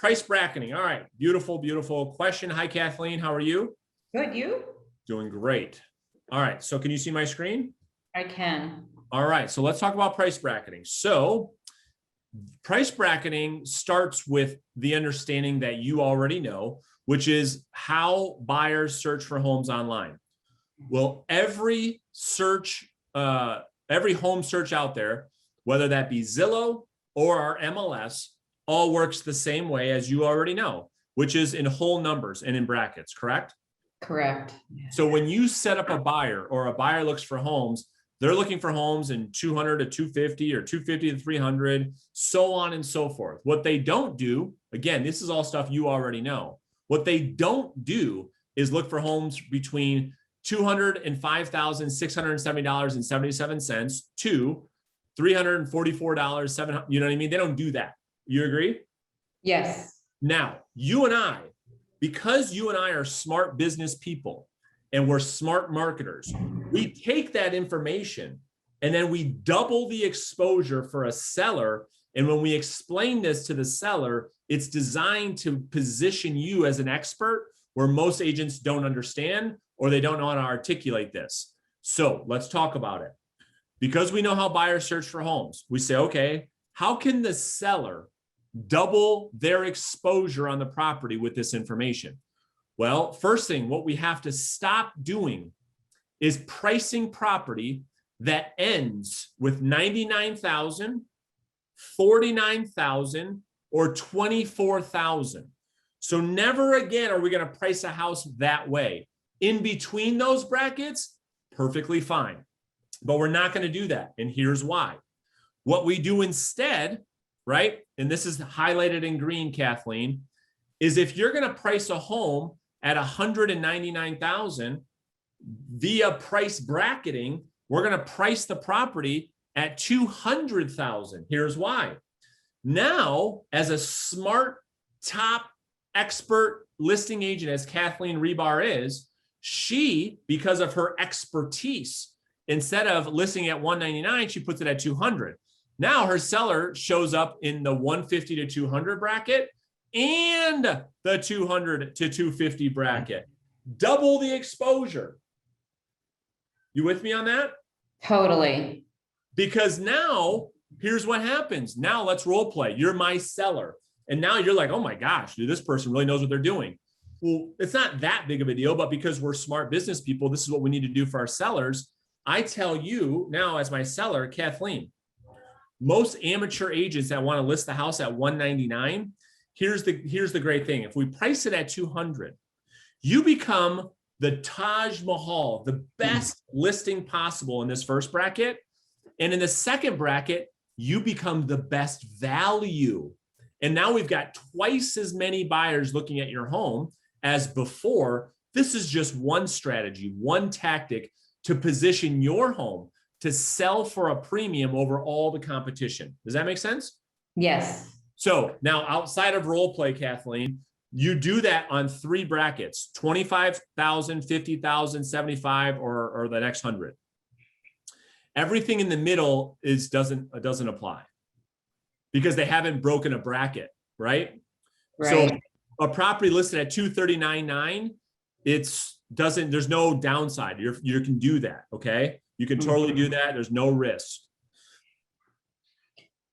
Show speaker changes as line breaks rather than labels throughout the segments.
price bracketing. All right, beautiful, beautiful question. Hi, Kathleen, how are you?
Good, you?
Doing great. All right, so can you see my screen?
I can.
All right, so let's talk about price bracketing. So price bracketing starts with the understanding that you already know, which is how buyers search for homes online. Well, every home search out there, whether that be Zillow or our MLS, all works the same way, as you already know, which is in whole numbers and in brackets, correct?
Correct.
So when you set up a buyer, or a buyer looks for homes, they're looking for homes in 200 to 250 or 250 to 300, so on and so forth. What they don't do, again, this is all stuff you already know. What they don't do is look for homes between $205,670.77 to $344, you know what I mean? They don't do that. You agree?
Yes.
Now, you and I, because you and I are smart business people and we're smart marketers, we take that information and then we double the exposure for a seller. And when we explain this to the seller, it's designed to position you as an expert where most agents don't understand, or they don't know how to articulate this. So let's talk about it. Because we know how buyers search for homes, we say, okay, how can the seller double their exposure on the property with this information? Well, first thing, what we have to stop doing is pricing property that ends with 99,000, 49,000, or 24,000. So never again are we going to price a house that way. In between those brackets, perfectly fine. But we're not going to do that. And here's why. What we do instead, right? And this is highlighted in green, Kathleen, is if you're going to price a home at 199,000 via price bracketing, we're going to price the property at 200,000. Here's why. Now, as a smart top expert listing agent, as Kathleen Rebar is, she, because of her expertise, instead of listing at 199, she puts it at 200. Now her seller shows up in the 150 to 200 bracket and the 200 to 250 bracket. Double the exposure. You with me on that?
Totally.
Because now, here's what happens. Now let's role play. You're my seller. And now you're like, oh my gosh, dude, this person really knows what they're doing. Well, it's not that big of a deal, but because we're smart business people, this is what we need to do for our sellers. I tell you now, as my seller, Kathleen, most amateur agents that want to list the house at 199, here's the great thing. If we price it at 200, you become the Taj Mahal, the best listing possible in this first bracket. And in the second bracket, you become the best value. And now we've got twice as many buyers looking at your home as before. This is just one strategy, one tactic to position your home to sell for a premium over all the competition. Does that make sense?
Yes.
So now, outside of role play, Kathleen, you do that on three brackets: 25,000, 50,000, 75, or the next 100. Everything in the middle doesn't apply because they haven't broken a bracket, right?
Right.
So a property listed at 239.9, there's no downside. You can do that, okay? You can totally do that. There's no risk.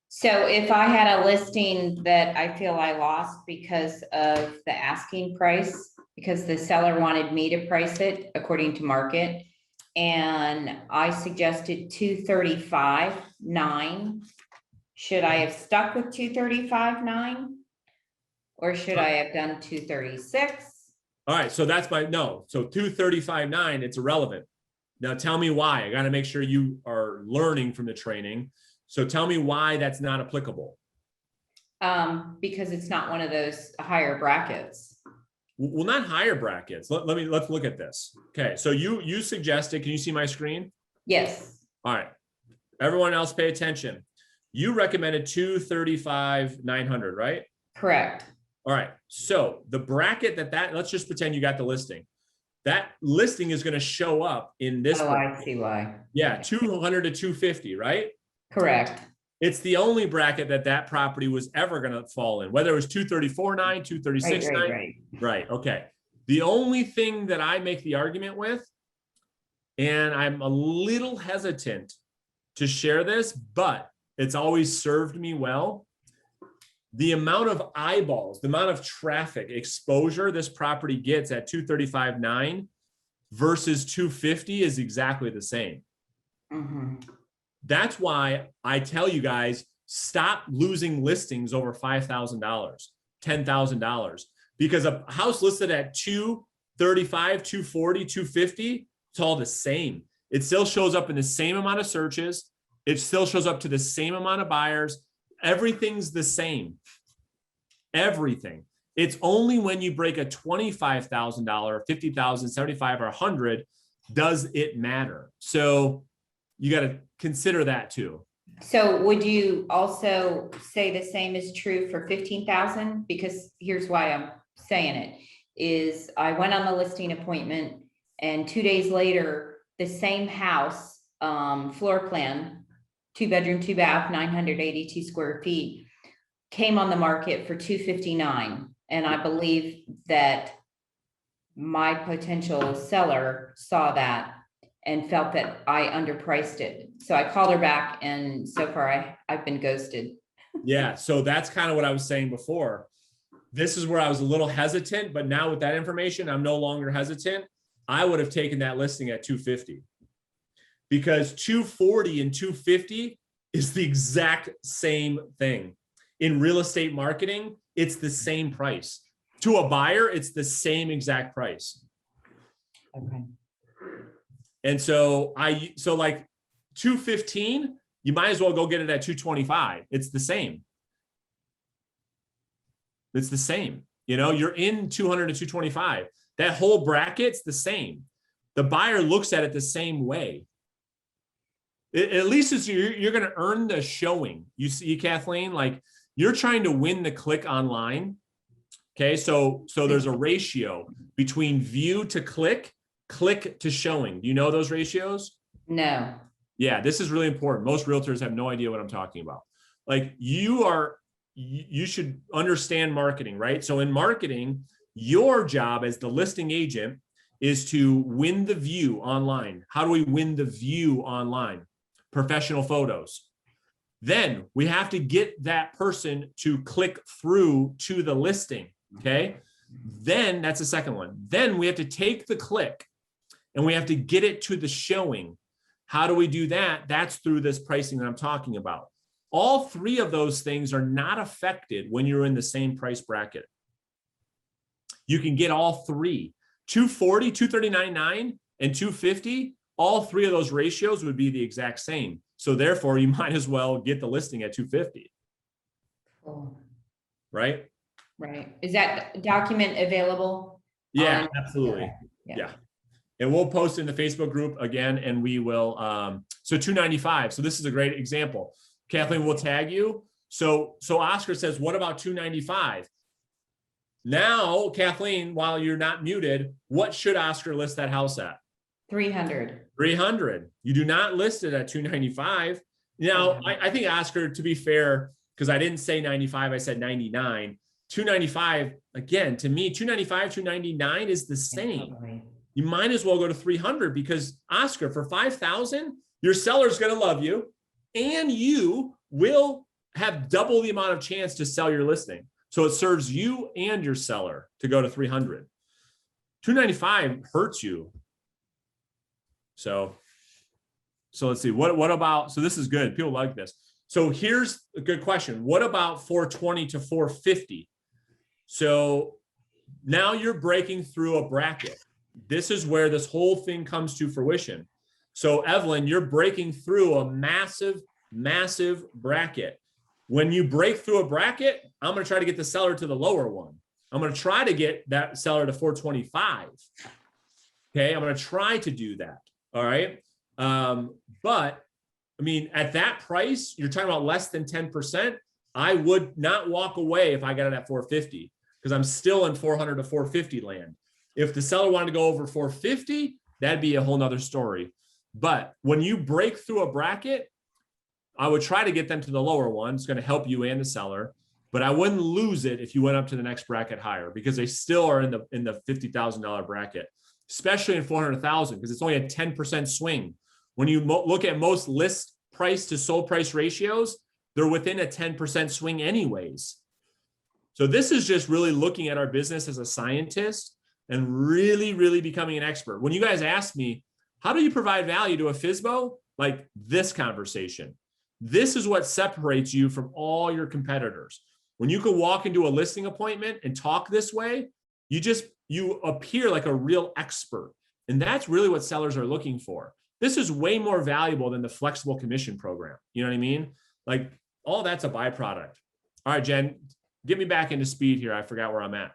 So if I had a listing that I feel I lost because of the asking price, because the seller wanted me to price it according to market, and I suggested 235.9, should I have stuck with 235.9? Or should I have done 236?
All right, so that's so 235.9, it's irrelevant. Now tell me why. I got to make sure you are learning from the training. So tell me why that's not applicable.
Because it's not one of those higher brackets.
Well, not higher brackets. Let's look at this. Okay, so you suggested, can you see my screen?
Yes.
All right, everyone else pay attention. You recommended 235.900, right?
Correct.
All right, so the bracket let's just pretend you got the listing. That listing is going to show up in this.
Oh, bracket. I see why.
Yeah, 200 to 250, right?
Correct.
It's the only bracket that property was ever going to fall in, whether it was 234.9, 236.9. Right. Okay. The only thing that I make the argument with, and I'm a little hesitant to share this, but it's always served me well. The amount of eyeballs, the amount of traffic exposure this property gets at 235.9 versus 250 is exactly the same.
Mm-hmm.
That's why I tell you guys, stop losing listings over $5,000, $10,000, because a house listed at 235, 240, 250, it's all the same. It still shows up in the same amount of searches. It still shows up to the same amount of buyers. Everything's the same. Everything. It's only when you break a $25,000, $50,000, $75,000, or 100 does it matter. So you got to consider that too.
So would you also say the same is true for 15,000? Because here's why I'm saying it is I went on the listing appointment and 2 days later, the same house, floor plan, 2-bedroom, 2-bath, 982 square feet, came on the market for 259. And I believe that my potential seller saw that and felt that I underpriced it. So I called her back, and so far I've been ghosted.
Yeah, so that's kind of what I was saying before. This is where I was a little hesitant, but now with that information, I'm no longer hesitant. I would have taken that listing at 250 because 240 and 250 is the exact same thing. In real estate marketing, it's the same price. To a buyer, it's the same exact price.
Okay.
And so like 215, you might as well go get it at 225. It's the same. It's the same. You know, you're in 200 to 225. That whole bracket's the same. The buyer looks at it the same way. At least it's, you're going to earn the showing. You see, Kathleen, like you're trying to win the click online. Okay, so there's a ratio between view to click to showing. Do you know those ratios?
No.
Yeah, this is really important. Most realtors have no idea what I'm talking about. Like you should understand marketing, right? So in marketing, your job as the listing agent is to win the view online. How do we win the view online? Professional photos. Then we have to get that person to click through to the listing. Okay. Then that's the second one. Then we have to take the click and we have to get it to the showing. How do we do that? That's through this pricing that I'm talking about. All three of those things are not affected when you're in the same price bracket. You can get all three. 240, 239.9, and 250, all three of those ratios would be the exact same. So therefore, you might as well get the listing at 250.
Cool.
Right?
Right. Is that document available?
Yeah, absolutely.
Okay.
Yeah. And we'll post in the Facebook group again, and we will, so 295. So this is a great example. Kathleen will tag you. So Oscar says, what about 295? Now, Kathleen, while you're not muted, what should Oscar list that house at?
300.
300. You do not list it at 295. Now, I think Oscar, to be fair, because I didn't say 95, I said 99. 295, again, to me, 295, 299 is the same. You might as well go to 300 because Oscar, for 5,000, your seller's going to love you and you will have double the amount of chance to sell your listing. So it serves you and your seller to go to 300. 295 hurts you. So let's see, what about, so this is good. People like this. So here's a good question. What about 420 to 450? So now you're breaking through a bracket. This is where this whole thing comes to fruition. So Evelyn, you're breaking through a massive, massive bracket. When you break through a bracket, I'm going to try to get the seller to the lower one. I'm going to try to get that seller to 425. Okay. I'm going to try to do that. All right. But I mean, at that price, you're talking about less than 10%. I would not walk away if I got it at 450 because I'm still in 400 to 450 land. If the seller wanted to go over 450, that'd be a whole nother story. But when you break through a bracket, I would try to get them to the lower one. It's going to help you and the seller, but I wouldn't lose it if you went up to the next bracket higher, because they still are in the $50,000 bracket, especially in 400,000, because it's only a 10% swing. When you look at most list price to sold price ratios, they're within a 10% swing anyways. So this is just really looking at our business as a scientist and really, really becoming an expert. When you guys ask me, how do you provide value to a FSBO? Like this conversation. This is what separates you from all your competitors. When you can walk into a listing appointment and talk this way, you appear like a real expert. And that's really what sellers are looking for. This is way more valuable than the flexible commission program. You know what I mean? Like all that's a byproduct. All right, Jen, get me back into speed here. I forgot where I'm at.